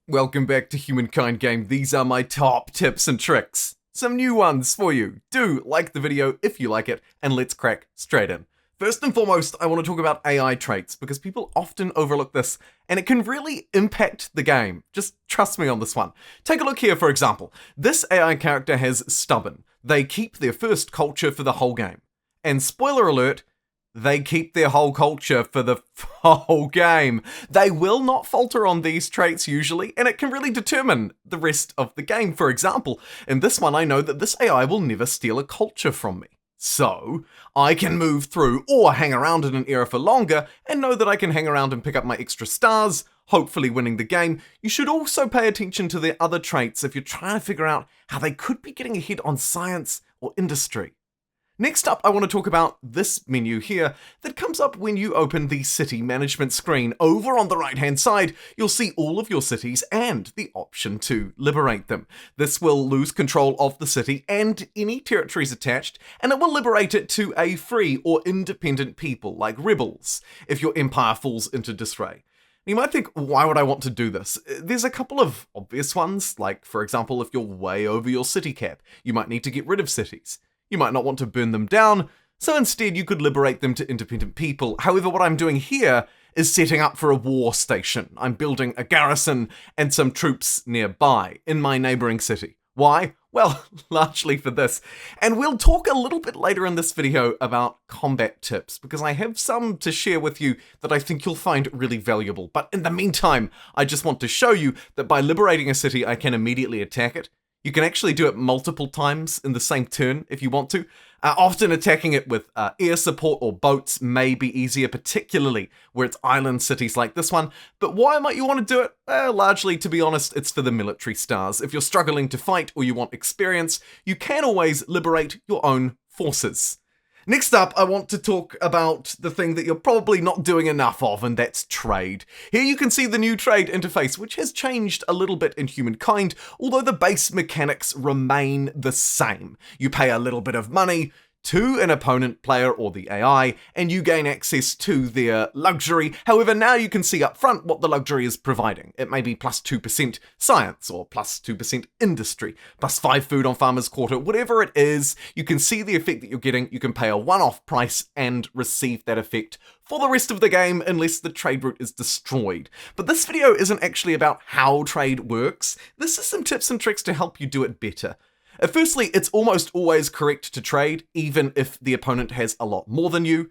Welcome back to Humankind game. These are my top tips and tricks. Some new ones for you. Do like the video if you like it, and let's crack straight in. First and foremost, I want to talk about AI traits because people often overlook this and it can really impact the game. Just trust me on this one. Take a look here, for example. This AI character has stubborn. They keep their first culture for the whole game. And spoiler alert, they keep their whole culture for the whole game. They will not falter on these traits usually, and it can really determine the rest of the game. For example, in this one I know that this AI will never steal a culture from me. So, I can move through or hang around in an area for longer and know that I can hang around and pick up my extra stars, hopefully winning the game. You should also pay attention to their other traits if you're trying to figure out how they could be getting ahead on science or industry. Next up, I want to talk about this menu here that comes up when you open the city management screen. Over on the right-hand side, you'll see all of your cities and the option to liberate them. This will lose control of the city and any territories attached, and it will liberate it to a free or independent people, like rebels, if your empire falls into disarray. You might think, why would I want to do this? There's a couple of obvious ones, like, for example, if you're way over your city cap, you might need to get rid of cities. You might not want to burn them down, so instead you could liberate them to independent people. However, what I'm doing here is setting up for a war station. I'm building a garrison and some troops nearby in my neighboring city. Why? Well, largely for this. And we'll talk a little bit later in this video about combat tips, because I have some to share with you that I think you'll find really valuable. But in the meantime, I just want to show you that by liberating a city, I can immediately attack it. You can actually do it multiple times in the same turn if you want to. Often attacking it with air support or boats may be easier, particularly where it's island cities like this one. But why might you want to do it? Largely, to be honest, it's for the military stars. If you're struggling to fight or you want experience, you can always liberate your own forces. Next up, I want to talk about the thing that you're probably not doing enough of, and that's trade. Here you can see the new trade interface, which has changed a little bit in Humankind, although the base mechanics remain the same. You pay a little bit of money to an opponent player or the AI, and you gain access to their luxury. However, now you can see up front what the luxury is providing. It may be plus 2% science, or plus 2% industry, plus 5 food on farmer's quarter, whatever it is, you can see the effect that you're getting. You can pay a one-off price and receive that effect for the rest of the game unless the trade route is destroyed. But this video isn't actually about how trade works. This is some tips and tricks to help you do it better. Firstly, it's almost always correct to trade, even if the opponent has a lot more than you.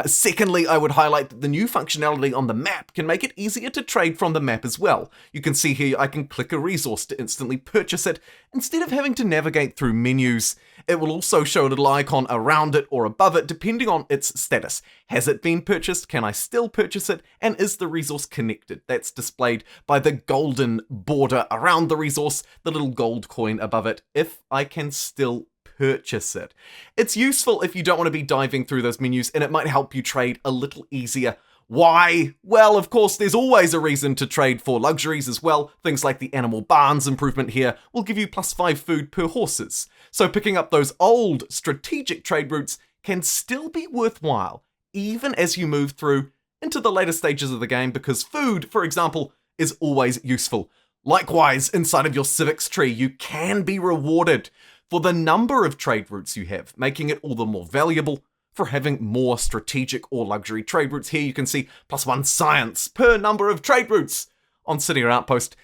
Secondly, I would highlight that the new functionality on the map can make it easier to trade from the map as well. You can see here I can click a resource to instantly purchase it, instead of having to navigate through menus. It will also show a little icon around it or above it, depending on its status. Has it been purchased? Can I still purchase it? And is the resource connected? That's displayed by the golden border around the resource, the little gold coin above it, if I can still purchase it. It's useful if you don't want to be diving through those menus, and it might help you trade a little easier. Why? Well, of course, there's always a reason to trade for luxuries as well. Things like the animal barns improvement here will give you plus 5 food per horses. So picking up those old strategic trade routes can still be worthwhile, even as you move through into the later stages of the game, because food, for example, is always useful. Likewise, inside of your civics tree, you can be rewarded for the number of trade routes you have, making it all the more valuable for having more strategic or luxury trade routes. Here you can see plus 1 science per number of trade routes on city or outpost.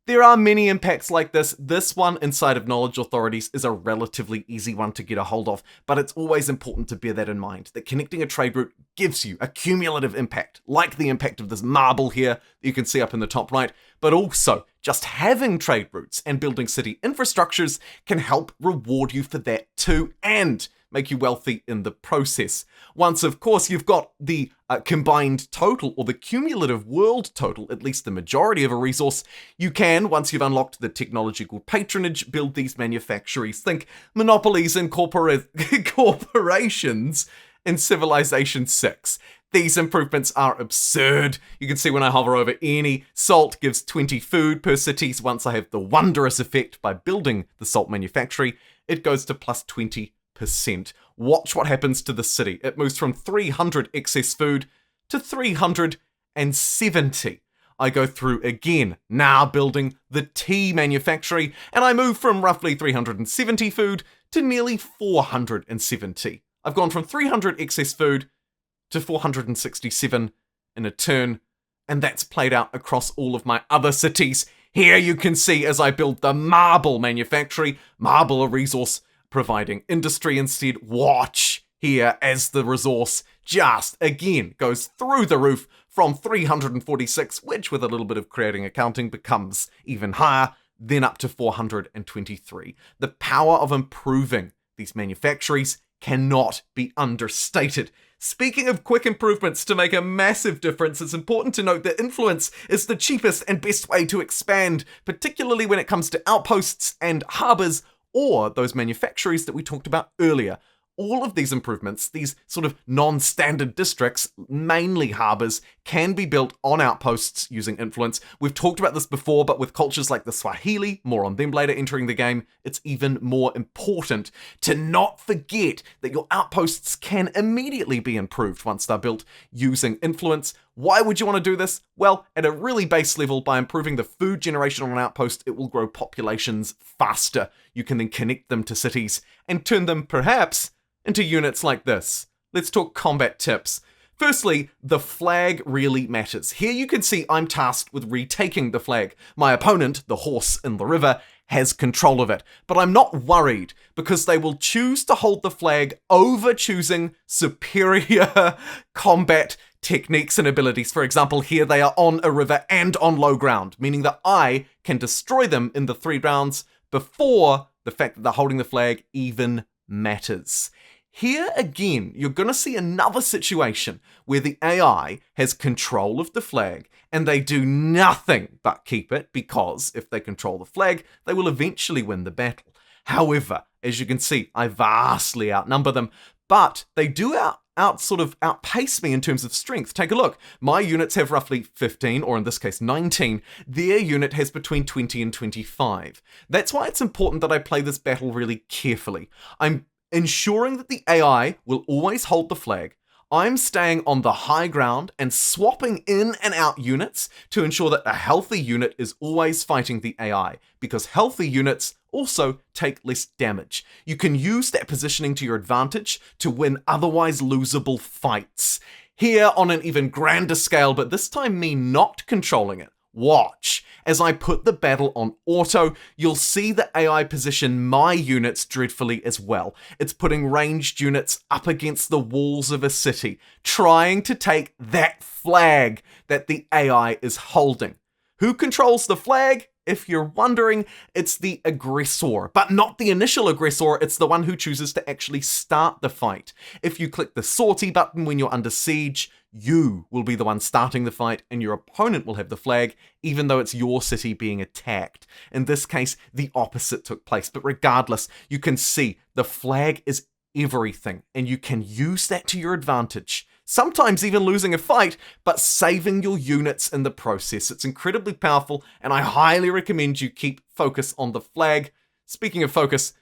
There are many impacts like this. This one inside of knowledge authorities is a relatively easy one to get a hold of, but it's always important to bear that in mind, that connecting a trade route gives you a cumulative impact, like the impact of this marble here that you can see up in the top right, but also just having trade routes and building city infrastructures can help reward you for that too, and make you wealthy in the process. Once, of course, you've got the combined total, or the cumulative world total, at least the majority of a resource, you can, once you've unlocked the technological patronage, build these manufactories. Think monopolies and corporations in Civilization 6. These improvements are absurd. You can see when I hover over any, salt gives 20 food per cities. Once I have the wondrous effect by building the salt manufactory, it goes to plus 20%. Watch what happens to the city. It moves from 300 excess food to 370. I go through again, now building the tea manufactory, and I move from roughly 370 food to nearly 470. I've gone from 300 excess food to 467 in a turn, and that's played out across all of my other cities. Here you can see as I build the marble manufactory, marble a resource providing industry instead. Watch here as the resource just again goes through the roof from 346, which with a little bit of creating accounting becomes even higher, then up to 423. The power of improving these manufactories cannot be understated. Speaking of quick improvements to make a massive difference, it's important to note that influence is the cheapest and best way to expand, particularly when it comes to outposts and harbours, or those manufactories that we talked about earlier. All of these improvements, these sort of non-standard districts, mainly harbours, can be built on outposts using influence. We've talked about this before, but with cultures like the Swahili, more on them later entering the game, it's even more important to not forget that your outposts can immediately be improved once they're built using influence. Why would you want to do this? Well, at a really base level, by improving the food generation on an outpost, it will grow populations faster. You can then connect them to cities and turn them, perhaps, into units like this. Let's talk combat tips. Firstly, the flag really matters. Here you can see I'm tasked with retaking the flag. My opponent, the horse in the river, has control of it. But I'm not worried because they will choose to hold the flag over choosing superior combat techniques and abilities. For example, here they are on a river and on low ground, meaning that I can destroy them in the 3 rounds before the fact that they're holding the flag even matters. Here again, you're going to see another situation where the AI has control of the flag and they do nothing but keep it because if they control the flag, they will eventually win the battle. However, as you can see, I vastly outnumber them, but they do outpace me in terms of strength. Take a look. My units have roughly 15, or in this case 19. Their unit has between 20 and 25. That's why it's important that I play this battle really carefully. I'm ensuring that the AI will always hold the flag. I'm staying on the high ground and swapping in and out units to ensure that a healthy unit is always fighting the AI, because healthy units also take less damage. You can use that positioning to your advantage to win otherwise losable fights. Here on an even grander scale, but this time me not controlling it. Watch. As I put the battle on auto, you'll see the AI position my units dreadfully as well. It's putting ranged units up against the walls of a city, trying to take that flag that the AI is holding. Who controls the flag? If you're wondering, it's the aggressor, but not the initial aggressor, it's the one who chooses to actually start the fight. If you click the sortie button when you're under siege, you will be the one starting the fight and your opponent will have the flag, even though it's your city being attacked. In this case, the opposite took place, but regardless, you can see the flag is everything and you can use that to your advantage. Sometimes even losing a fight, but saving your units in the process. It's incredibly powerful, and I highly recommend you keep focus on the flag. Speaking of focus,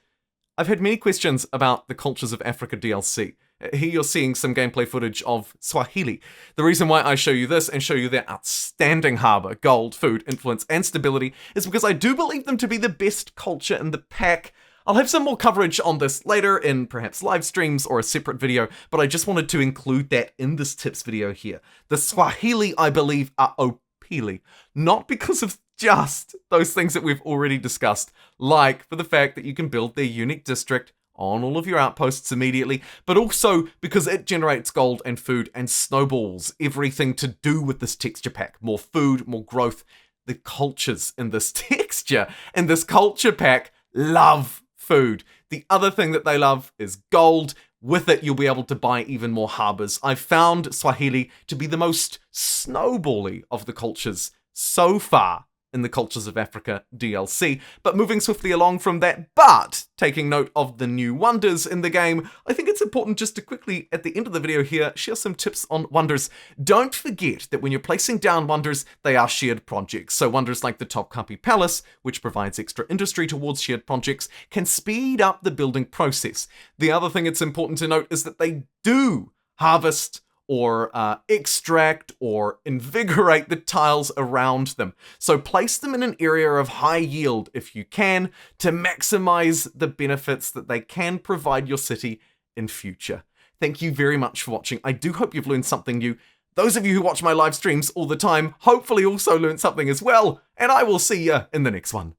I've had many questions about the Cultures of Africa DLC. Here you're seeing some gameplay footage of Swahili. The reason why I show you this and show you their outstanding harbour, gold, food, influence, and stability is because I do believe them to be the best culture in the pack. I'll have some more coverage on this later in perhaps live streams or a separate video, but I just wanted to include that in this tips video here. The Swahili, I believe, are Opili, not because of just those things that we've already discussed, like for the fact that you can build their unique district on all of your outposts immediately, but also because it generates gold and food and snowballs everything to do with this texture pack. More food, more growth. The cultures in this texture, in this culture pack, love food. The other thing that they love is gold. With it, you'll be able to buy even more harbours. I've found Swahili to be the most snowbally of the cultures so far in the Cultures of Africa DLC. But moving swiftly along from that, but taking note of the new wonders in the game, I think it's important just to quickly, at the end of the video here, share some tips on wonders. Don't forget that when you're placing down wonders, they are shared projects. So wonders like the Topkapi Palace, which provides extra industry towards shared projects, can speed up the building process. The other thing it's important to note is that they do harvest or extract or invigorate the tiles around them. So place them in an area of high yield if you can, to maximize the benefits that they can provide your city in future. Thank you very much for watching. I do hope you've learned something new. Those of you who watch my live streams all the time hopefully also learned something as well, and I will see you in the next one.